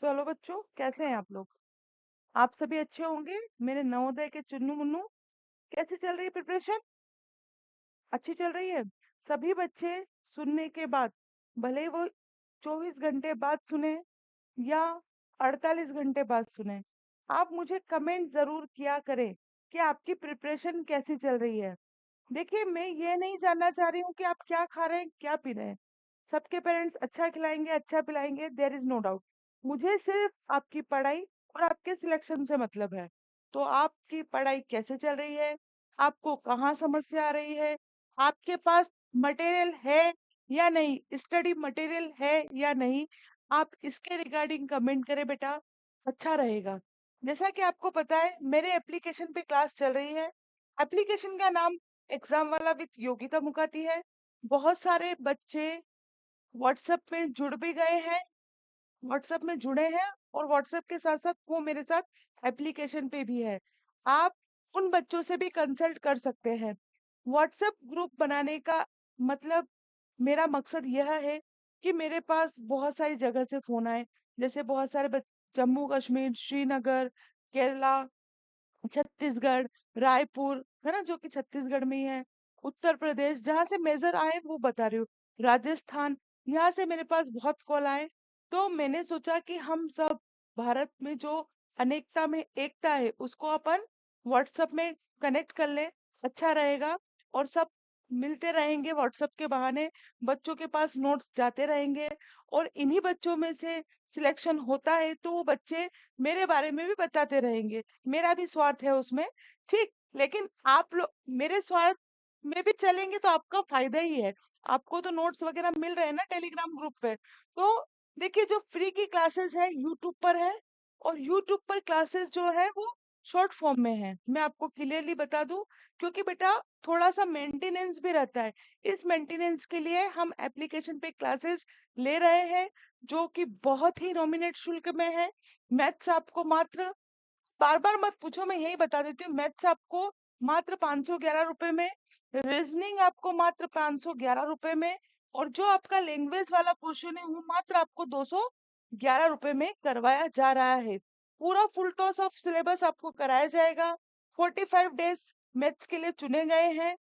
चलो बच्चों, कैसे हैं आप लोग? आप सभी अच्छे होंगे। मेरे नवोदय के चुन्नू मुन्नू, कैसे चल रही है प्रिपरेशन? अच्छी चल रही है। सभी बच्चे सुनने के बाद, भले ही वो 24 घंटे बाद सुने या 48 घंटे बाद सुने, आप मुझे कमेंट जरूर किया करें कि आपकी प्रिपरेशन कैसी चल रही है। देखिए, मैं ये नहीं जानना चाह रही हूँ कि आप क्या खा रहे हैं, क्या पी रहे हैं। सबके पेरेंट्स अच्छा खिलाएंगे, अच्छा पिलाएंगे, देयर इज नो डाउट। मुझे सिर्फ आपकी पढ़ाई और आपके सिलेक्शन से मतलब है। तो आपकी पढ़ाई कैसे चल रही है, आपको कहाँ समस्या आ रही है, आपके पास मटेरियल है या नहीं, स्टडी मटेरियल है या नहीं, आप इसके रिगार्डिंग कमेंट करें बेटा, अच्छा रहेगा। जैसा कि आपको पता है, मेरे एप्लीकेशन पे क्लास चल रही है। एप्लीकेशन का नाम एग्जाम वाला विद योगिता मुखाती है। बहुत सारे बच्चे व्हाट्सएप में जुड़ भी गए हैं, व्हाट्सएप में जुड़े हैं, और व्हाट्सएप के साथ साथ वो मेरे साथ एप्लीकेशन पे भी है। आप उन बच्चों से भी कंसल्ट कर सकते हैं। व्हाट्सएप ग्रुप बनाने का मतलब, मेरा मकसद यह है कि मेरे पास बहुत सारी जगह से फोन आए। जैसे बहुत सारे जम्मू कश्मीर, श्रीनगर, केरला, छत्तीसगढ़, रायपुर, है ना, जो कि छत्तीसगढ़ में ही है, उत्तर प्रदेश, जहां से मेजर आए वो बता रही हूँ, राजस्थान, यहाँ से मेरे पास बहुत कॉल आए। तो मैंने सोचा कि हम सब भारत में जो अनेकता में एकता है, उसको अपन व्हाट्सएप में कनेक्ट कर ले, अच्छा रहेगा। और सब मिलते रहेंगे व्हाट्सएप के बहाने, बच्चों के पास नोट्स जाते रहेंगे, और इन्हीं बच्चों में से सिलेक्शन होता है तो वो बच्चे मेरे बारे में भी बताते रहेंगे। मेरा भी स्वार्थ है उसमें, ठीक। लेकिन आप लोग मेरे स्वार्थ में भी चलेंगे तो आपका फायदा ही है। आपको तो नोट्स वगैरह मिल रहे हैं ना टेलीग्राम ग्रुप पे। तो देखिए, जो फ्री की क्लासेस है यूट्यूब पर है, और यूट्यूब पर क्लासेस जो है वो शॉर्ट फॉर्म में है। मैं आपको क्लियरली बता दूं, क्योंकि बेटा थोड़ा सा मेंटेनेंस भी रहता है। इस मेंटेनेंस के लिए हम एप्लीकेशन पे क्लासेस ले रहे हैं, जो कि बहुत ही नॉमिनेट शुल्क में है। मैथ्स आपको मात्र, बार बार मत पूछो, मैं यही बता देती हूँ, मैथ्स आपको मात्र 511 रुपए में, रीजनिंग आपको मात्र 511 रुपए में, और जो आपका लैंग्वेज वाला पोर्शन है वो मात्र आपको 211 रुपए में करवाया जा रहा है। पूरा फुल टॉस ऑफ सिलेबस आपको कराया जाएगा। 45 डेज मैथ्स के लिए चुने गए हैं।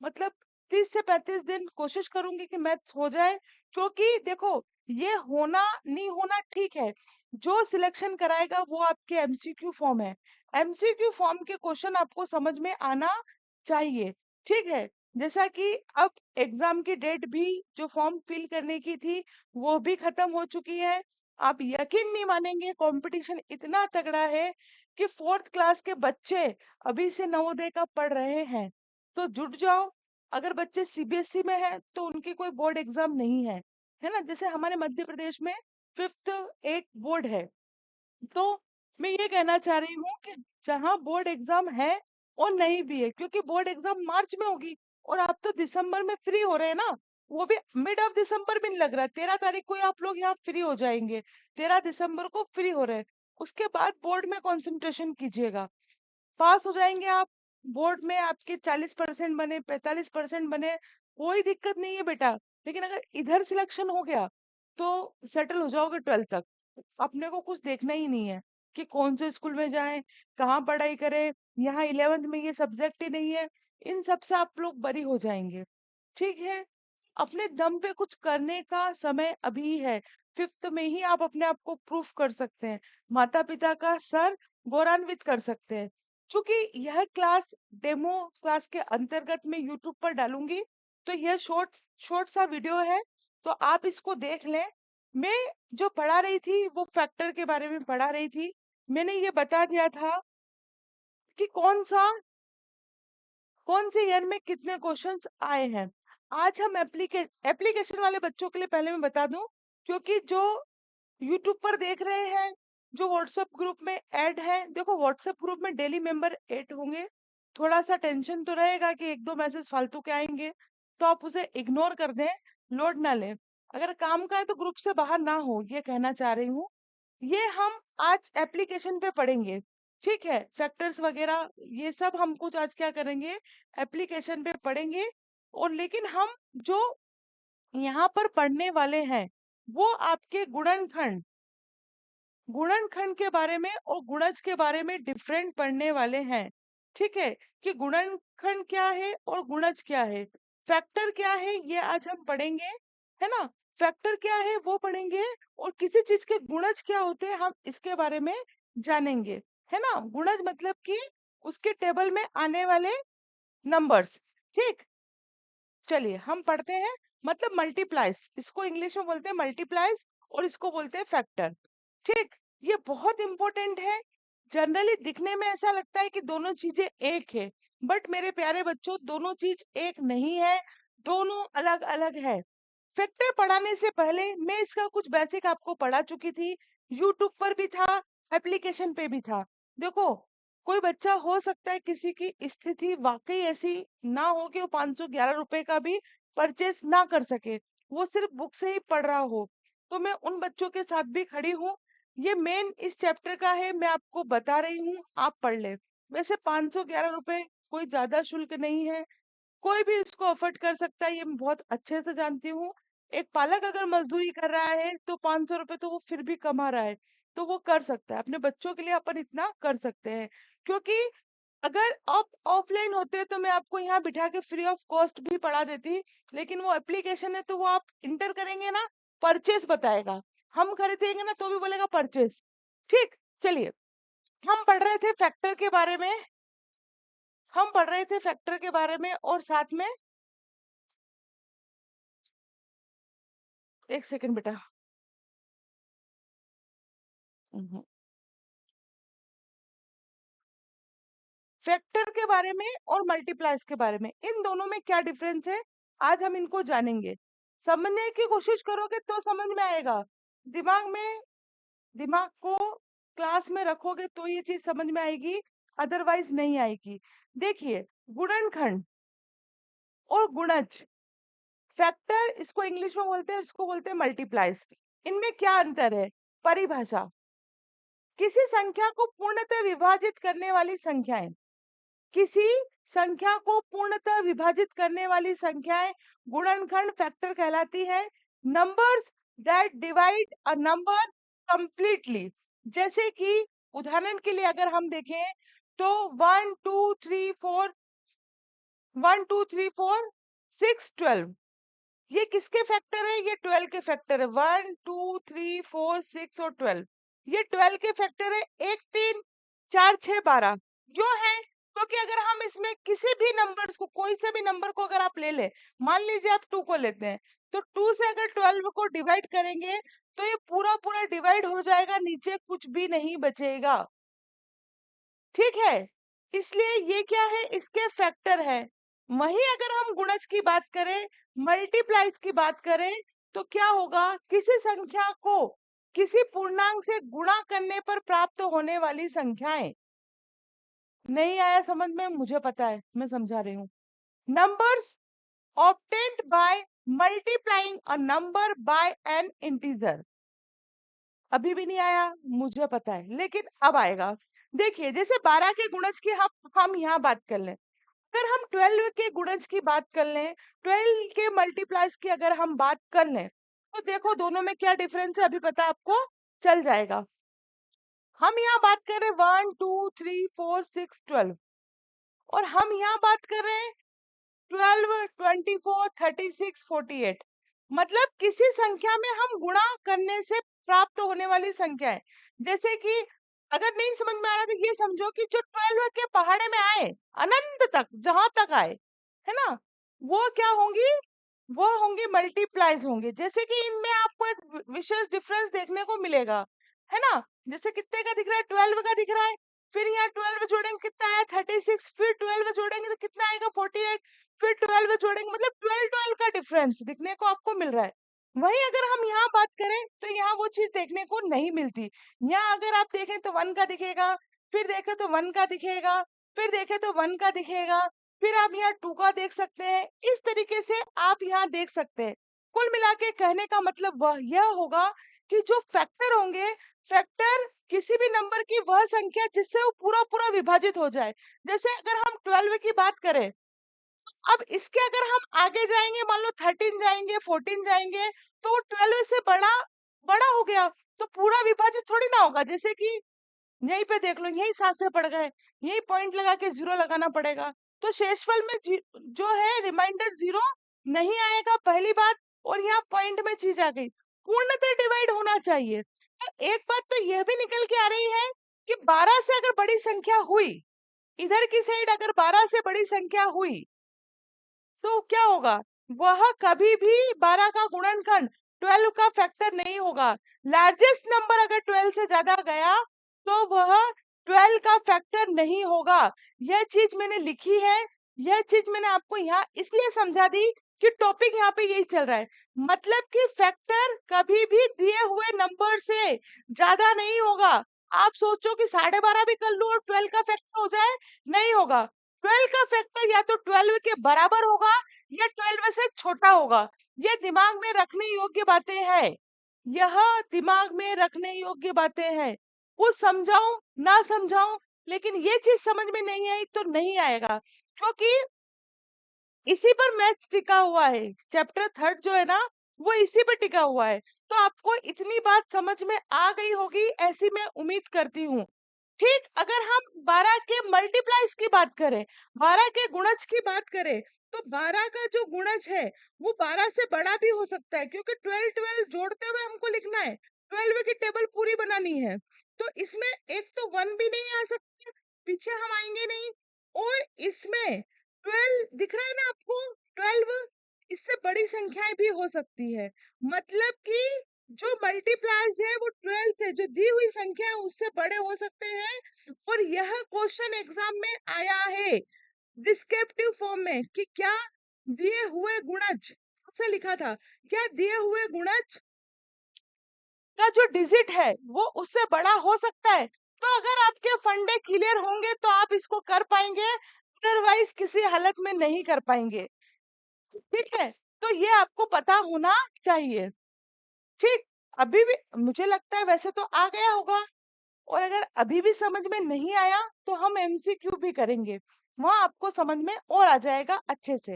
मतलब 30 से 35 दिन कोशिश करूंगी कि मैथ्स हो जाए। क्योंकि देखो, ये होना नहीं होना ठीक है, जो सिलेक्शन कराएगा वो आपके एमसीक्यू फॉर्म है। एमसीक्यू फॉर्म के क्वेश्चन आपको समझ में आना चाहिए, ठीक है। जैसा कि अब एग्जाम की डेट भी, जो फॉर्म फिल करने की थी, वो भी खत्म हो चुकी है। आप यकीन नहीं मानेंगे, कंपटीशन इतना तगड़ा है कि फोर्थ क्लास के बच्चे अभी से नवोदय का पढ़ रहे हैं। तो जुट जाओ। अगर बच्चे सीबीएसई में है तो उनकी कोई बोर्ड एग्जाम नहीं है ना, जैसे हमारे मध्य प्रदेश में फिफ्थ एक बोर्ड है। तो मैं ये कहना चाह रही हूँ कि जहाँ बोर्ड एग्जाम है और नहीं भी है, क्योंकि बोर्ड एग्जाम मार्च में होगी, और आप तो दिसंबर में फ्री हो रहे हैं ना। वो भी मिड ऑफ दिसंबर भी नहीं लग रहा है, 13 तारीख को ही आप लोग यहाँ फ्री हो जाएंगे। 13 दिसंबर को फ्री हो रहे हैं। उसके बाद बोर्ड में कंसंट्रेशन कीजिएगा, पास हो जाएंगे आप। बोर्ड में आपके 40% बने, 45% बने, कोई दिक्कत नहीं है बेटा। लेकिन अगर इधर सिलेक्शन हो गया तो सेटल हो जाओगे 12th तक। अपने को कुछ देखना ही नहीं है कि कौन से स्कूल में जाएं, कहाँ पढ़ाई करें, यहाँ 11th में ये सब्जेक्ट ही नहीं है। इन सब से आप लोग बरी हो जाएंगे, ठीक है। अपने दम पे कुछ करने का समय अभी है। फिफ्थ में ही आप अपने आप को प्रूफ कर सकते हैं, माता पिता का सर गौरवान्वित कर सकते हैं। चूंकि यह क्लास डेमो क्लास के अंतर्गत में यूट्यूब पर डालूंगी, तो यह शॉर्ट शॉर्ट सा वीडियो है, तो आप इसको देख लें। मैं जो पढ़ा रही थी वो फैक्टर के बारे में पढ़ा रही थी। मैंने ये बता दिया था कि कौन से ईयर में कितने क्वेश्चंस आए हैं। आज हम एप्लीकेशन वाले बच्चों के लिए पहले मैं बता दूं, क्योंकि जो यूट्यूब पर देख रहे हैं, जो व्हाट्सएप ग्रुप में ऐड है, देखो व्हाट्सएप ग्रुप में डेली मेंबर ऐड होंगे। थोड़ा सा टेंशन तो रहेगा कि एक दो मैसेज फालतू के आएंगे, तो आप उसे इग्नोर कर दें, लोड ना लें। अगर काम का है तो ग्रुप से बाहर ना हो, ये कहना चाह रही हूँ। ये हम आज एप्लीकेशन पे पढ़ेंगे, ठीक है। फैक्टर्स वगैरह ये सब हम कुछ आज क्या करेंगे, एप्लीकेशन पे पढ़ेंगे। और लेकिन हम जो यहाँ पर पढ़ने वाले हैं वो आपके गुणनखंड, गुणनखंड के बारे में और गुणज के बारे में डिफरेंट पढ़ने वाले हैं। ठीक है, कि गुणनखंड क्या है और गुणज क्या है, फैक्टर क्या है ये आज हम पढ़ेंगे, है ना। फैक्टर क्या है वो पढ़ेंगे, और किसी चीज के गुणज क्या होते हैं हम इसके बारे में जानेंगे, है ना। गुणज मतलब कि उसके टेबल में आने वाले नंबर्स। ठीक, चलिए हम पढ़ते हैं। मतलब मल्टीप्लाइज, इसको इंग्लिश में बोलते हैं मल्टीप्लाइज, और इसको बोलते हैं फैक्टर। ठीक, ये बहुत इंपॉर्टेंट है। जनरली दिखने में ऐसा लगता है कि दोनों चीजें एक है, बट मेरे प्यारे बच्चों दोनों चीज एक नहीं है, दोनों अलग अलग है। फैक्टर पढ़ाने से पहले मैं इसका कुछ बेसिक आपको पढ़ा चुकी थी, यूट्यूब पर भी था, एप्लीकेशन पे भी था। देखो, कोई बच्चा हो सकता है किसी की स्थिति वाकई ऐसी ना हो कि वो 511 रुपए का भी परचेस ना कर सके, वो सिर्फ बुक से ही पढ़ रहा हो, तो मैं उन बच्चों के साथ भी खड़ी हूँ। ये मेन इस चैप्टर का है, मैं आपको बता रही हूँ, आप पढ़ ले। वैसे 511 रुपए कोई ज्यादा शुल्क नहीं है, कोई भी इसको अफोर्ड कर सकता है, ये मैं बहुत अच्छे से जानती हूँ। एक पालक अगर मजदूरी कर रहा है तो 500 रुपए तो वो फिर भी कमा रहा है, तो वो कर सकता है, अपने बच्चों के लिए अपन इतना कर सकते हैं। क्योंकि अगर आप ऑफलाइन होते तो मैं आपको यहाँ बिठा के फ्री ऑफ कॉस्ट भी पढ़ा देती, लेकिन वो एप्लीकेशन है तो वो आप इंटर करेंगे ना, परचेस बताएगा, हम खरीदेंगे ना तो भी बोलेगा परचेस। ठीक, चलिए हम पढ़ रहे थे फैक्टर के बारे में, हम पढ़ रहे थे फैक्टर के बारे में, और साथ में एक सेकंड बेटा। हम्म, फैक्टर के बारे में और मल्टीप्लाइज के बारे में, इन दोनों में क्या डिफरेंस है, आज हम इनको जानेंगे। समझने की कोशिश करोगे तो समझ में आएगा, दिमाग में, दिमाग को क्लास में रखोगे तो ये चीज समझ में आएगी, अदरवाइज नहीं आएगी। देखिए, गुणनखंड और गुणज, फैक्टर इसको इंग्लिश में बोलते हैं, इसको बोलते हैं मल्टीप्लाइज। इनमें क्या अंतर है, परिभाषा, किसी संख्या को पूर्णतः विभाजित करने वाली संख्याएं, किसी संख्या को पूर्णतः विभाजित करने वाली संख्याएं गुणनखंड फैक्टर कहलाती है। Numbers that divide a number completely, जैसे कि उदाहरण के लिए अगर हम देखें तो 1 2 3 4 ये किसके फैक्टर है, ये 12 के फैक्टर है। 1 2 3 4 6 और 12, ये 12 के फैक्टर है। 1 3 4 6 12 क्यों है, क्योंकि अगर हम इसमें किसी भी नंबर्स को, कोई से भी नंबर को अगर आप ले ले, मान लीजिए आप 2 को लेते हैं, तो 2 से अगर 12 को डिवाइड करेंगे तो ये पूरा पूरा डिवाइड हो जाएगा, नीचे कुछ भी नहीं बचेगा। ठीक है, इसलिए ये क्या है, इसके फैक्टर है। वहीं अगर हम गुणज की बात करें, मल्टीप्लाइज की बात करें, तो क्या होगा, किसी संख्या को किसी पूर्णांक से गुणा करने पर प्राप्त होने वाली संख्याएं। नहीं आया समझ में, मुझे पता है, मैं समझा रही हूँ। Numbers obtained by multiplying a number by an integer। अभी भी नहीं आया, मुझे पता है, लेकिन अब आएगा। देखिए, जैसे 12 के गुणज की हम यहाँ बात कर लें, अगर हम 12 के गुणज की बात कर लें, 12 के मल्टीप्लाइज की अगर हम बात कर लें, तो देखो दोनों में क्या डिफरेंस है, अभी पता आपको चल जाएगा। हम यहाँ बात कर रहे हैं 1 2 3 4 6 12, और हम यहाँ बात कर रहे हैं 12 24 36 48। मतलब किसी संख्या में हम गुणा करने से प्राप्त होने वाली संख्या है। जैसे कि अगर नहीं समझ में आ रहा तो ये समझो कि जो 12 के पहाड़े में आए, अनंत तक जहां तक आए, है ना, वो क्या होंगी, वो होंगे मल्टीप्लाइज होंगे। जैसे कि इनमें आपको एक विशेष डिफरेंस देखने को मिलेगा, है ना। जैसे कितने का दिख रहा है, 12 का दिख रहा है, फिर यहाँ 12 जोड़ेंगे कितना आया 36, फिर 12 जोड़ेंगे तो कितना आएगा 48, फिर 12 जोड़ेंगे, मतलब 12 का डिफरेंस दिखने को आपको मिल रहा है। वहीं अगर हम यहाँ बात करें तो यहाँ वो चीज देखने को नहीं मिलती। यहाँ अगर आप देखें तो 1 का दिखेगा, फिर देखें तो 1 का दिखेगा, फिर देखें तो 1 का दिखेगा, फिर आप यहाँ 2 का देख सकते हैं। इस तरीके से आप यहाँ देख सकते हैं। कुल मिला के कहने का मतलब वह यह होगा कि जो फैक्टर होंगे, फैक्टर किसी भी नंबर की वह संख्या जिससे वो पूरा पूरा विभाजित हो जाए। जैसे अगर हम 12 की बात करें, अब इसके अगर हम आगे जाएंगे, मान लो 13 जाएंगे, 14 जाएंगे, तो वो 12 से बड़ा बड़ा हो गया, तो पूरा विभाजित थोड़ी ना होगा, जैसे कि यहीं पे देख लो, यही 7 से पड़ गए, यही पॉइंट लगा के 0 लगाना पड़ेगा। तो शेषफल में जो है रिमाइंडर 0 नहीं आएगा, पहली बात। और यहाँ पॉइंट में चीज आ गई, पूर्णतः डिवाइड होना चाहिए। तो एक बात तो यह भी निकल के आ रही है कि 12 से अगर बड़ी संख्या हुई, इधर की साइड अगर 12 से बड़ी संख्या हुई, तो क्या होगा, वह कभी भी 12 का गुणनखंड 12 का फैक्टर नहीं होगा। लार्जेस्ट नंबर अगर 12 से ज्यादा गया तो वह 12 का फैक्टर नहीं होगा। यह चीज मैंने लिखी है, यह चीज मैंने आपको यहाँ इसलिए समझा दी कि टॉपिक यहाँ पे यही चल रहा है। मतलब कि फैक्टर कभी भी दिए हुए नंबर से ज्यादा नहीं होगा। आप सोचो कि 12.5 भी कर लूं और 12 का फैक्टर हो जाए, नहीं होगा। 12 का फैक्टर या तो 12 के बराबर होगा या 12 से छोटा होगा। ये दिमाग में रखने योग्य बातें हैं, यह दिमाग में रखने योग्य बातें हैं। कुछ समझाऊं ना समझाऊं, लेकिन ये चीज समझ में नहीं आई तो नहीं आएगा, क्योंकि इसी पर मैथ्स टिका हुआ है। चैप्टर 3 जो है ना, वो इसी पर टिका हुआ है। तो आपको इतनी बात समझ में आ गई होगी, ऐसी मैं उम्मीद करती हूँ। ठीक, अगर हम 12 के मल्टीप्लाइज की बात करें, 12 के गुणज की बात करें, तो 12 का जो गुणज है वो 12 से बड़ा भी हो सकता है, क्योंकि 12 12 जोड़ते हुए हमको लिखना है, 12 की टेबल पूरी बनानी है। तो इसमें एक तो 1 भी नहीं आ सकती, पीछे हम आएंगे नहीं। और इसमें 12 दिख रहा है ना आपको, 12 इससे बड़ी संख्याएं भी हो सकती है। मतलब कि जो मल्टीप्लायर्स है वो 12 से, जो दी हुई संख्या है उससे बड़े हो सकते हैं। और यह क्वेश्चन एग्जाम में आया है डिस्क्रिप्टिव फॉर्म में कि क्या दिए हुए गुणज, ऐसा लिखा था, क्या दिए हुए गुणज का जो डिजिट है वो उससे बड़ा हो सकता है। तो अगर आपके फंडे क्लियर होंगे तो आप इसको कर पाएंगे, अदरवाइज किसी हालत में नहीं कर पाएंगे। ठीक है, तो ये आपको पता होना चाहिए। ठीक, अभी भी मुझे लगता है वैसे तो आ गया होगा, और अगर अभी भी समझ में नहीं आया तो हम एमसीक्यू भी करेंगे, वहां आपको समझ में और आ जाएगा अच्छे से।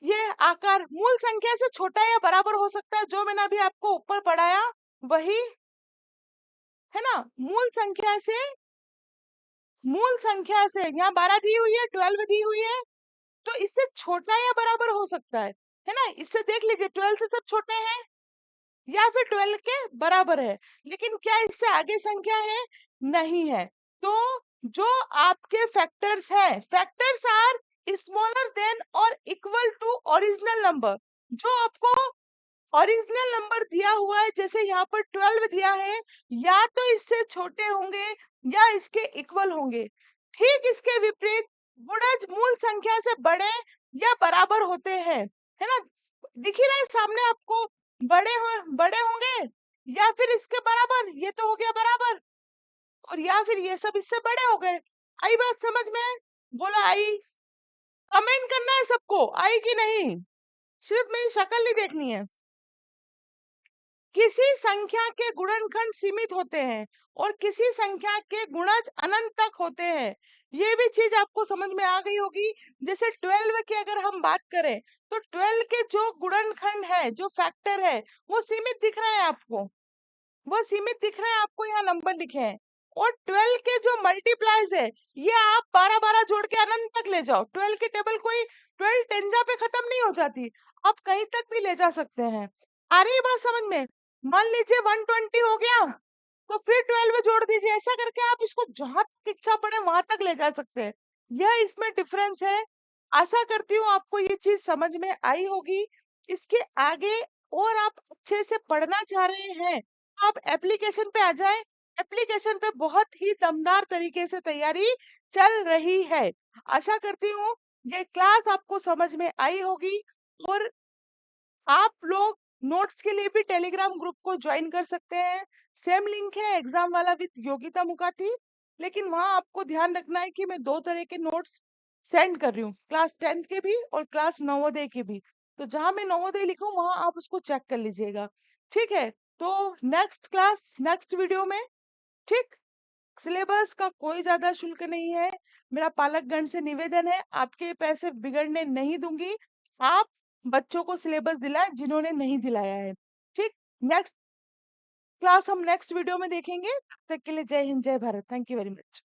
ये आकार मूल संख्या से छोटा या बराबर हो सकता है, जो मैंने अभी आपको ऊपर पढ़ाया वही है ना। मूल संख्या से यहाँ 12 दी हुई है, 12 दी हुई है, तो इससे छोटा या बराबर हो सकता है ना। इससे देख लीजिए 12 से सब छोटे हैं या फिर 12 के बराबर है, लेकिन क्या इससे आगे संख्या है, नहीं है। तो जो आपके फैक्टर्स हैं, फैक्टर्स आर स्मॉलर देन और इक्वल टू ओरिजिनल नंबर। जो आपको ओरिजिनल नंबर दिया हुआ है, जैसे यहाँ पर 12 दिया है, या तो इससे छोटे होंगे या इसके इक्वल होंगे। ठीक इसके विपरीत गुणज मूल संख्या से बड़े या बराबर होते हैं, है ना। दिख ही रहा है सामने आपको, बड़े होंगे या फिर इसके बराबर, ये तो हो गया बराबर, और या फिर ये सब इससे बड़े हो गए। आई बात समझ में? बोला आई? कमेंट करना है सबको, आई कि नहीं, सिर्फ मेरी शक्ल नहीं देखनी है। किसी संख्या के गुणनखंड सीमित होते हैं और किसी संख्या के गुणज अनंत तक होते हैं। ये भी चीज आपको समझ में आ गई होगी। जैसे 12 की अगर हम बात करें तो 12 के जो गुणनखंड है, जो फैक्टर है, वो सीमित दिख रहे हैं आपको, वो सीमित दिख रहे हैं आपको, यहाँ नंबर लिखे हैं। और 12 के जो मल्टीप्लाइज है, ये आप 12 12 जोड़ के अनंत तक ले जाओ, 12 की टेबल कोई 12 टेंजा पे खत्म नहीं हो जाती, आप कहीं तक भी ले जा सकते हैं। आ रही है बात समझ में? मान लीजिए 120 हो गया, तो फिर 12 जोड़ दीजिए, ऐसा करके आप इसको जहां तक इच्छा पड़े वहां तक ले जा सकते हैं। यह इसमें डिफरेंस है। आशा करती हूँ आपको ये चीज समझ में आई होगी। इसके आगे और आप अच्छे से पढ़ना चाह रहे हैं, आप एप्लीकेशन पे आ जाएं। एप्लीकेशन पे बहुत ही दमदार तरीके से तैयारी चल रही है। आशा करती हूँ ये क्लास आपको समझ में आई होगी, और आप लोग नोट्स के लिए भी टेलीग्राम ग्रुप को ज्वाइन कर सकते हैं। सेम लिंक है एग्जाम वाला विद योगिता मुखाती, लेकिन वहां आपको ध्यान रखना है कि मैं 2 तरह के नोट्स सेंड कर रही हूँ, क्लास 10th के भी और क्लास नवोदय के भी। तो जहां मैं नवोदय लिखूं वहां आप उसको चेक कर लीजिएगा। ठीक है, तो नेक्स्ट क्लास नेक्स्ट वीडियो में। ठीक, सिलेबस का कोई ज्यादा शुल्क नहीं है। मेरा पालकगण से निवेदन है, आपके पैसे बिगड़ने नहीं दूंगी। आप बच्चों को सिलेबस दिलाएं जिन्होंने नहीं दिलाया है। ठीक, नेक्स्ट क्लास हम नेक्स्ट वीडियो में देखेंगे। तब तक के लिए जय हिंद, जय Bharat. Thank you very much.